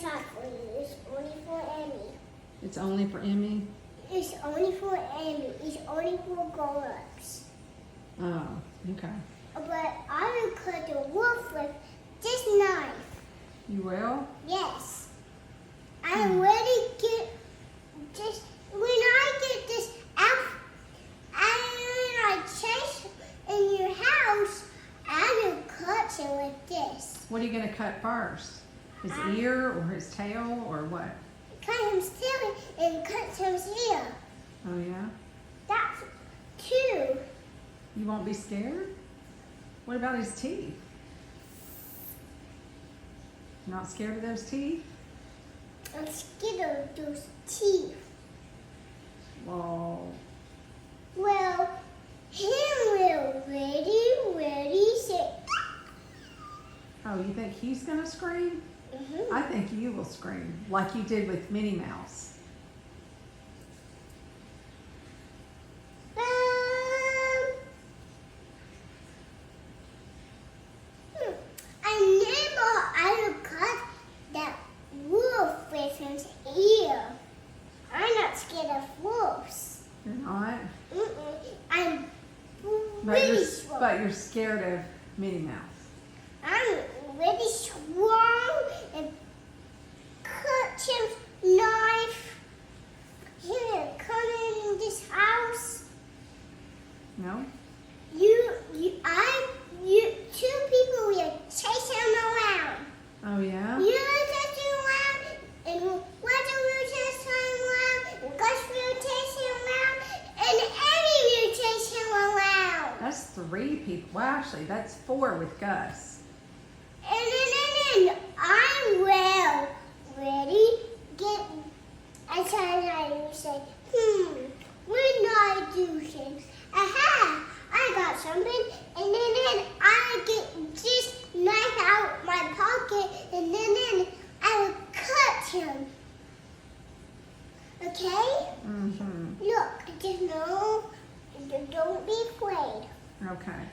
inside for you. It's only for Emmy. It's only for Emmy? It's only for Emmy. It's only for grown-ups. Oh, okay. But I will cut the wolf with this knife. You will? Yes. I already get this. When I get this out, and I chase in your house, I will cut it with this. What are you going to cut first? His ear or his tail or what? Cut his tail and cut his ear. Oh, yeah? That's 2. You won't be scared? What about his teeth? You're not scared of those teeth? I'm scared of those teeth. Whoa. Well, he will ready, say. Oh, you think he's going to scream? Mm-hmm. I think you will scream, like you did with Minnie Mouse. I will cut that wolf with his ear. I'm not scared of wolves. You're not? I'm But really you're, strong. but you're scared of Minnie Mouse. I'm really strong and cut him knife. He will come in this house. No? You, 2 people will chase him around. Oh, yeah? You will chase him around, and Roger will chase him around, and Gus will chase him around, and Eddie will chase him around. That's 3 people. Well, actually, that's 4 with Gus. And then I will ready get. I will say, when I do things, aha, I got something, and then I get this knife out my pocket, and then I will cut him. Okay? Mm-hmm. Look, just know, don't be afraid. Okay.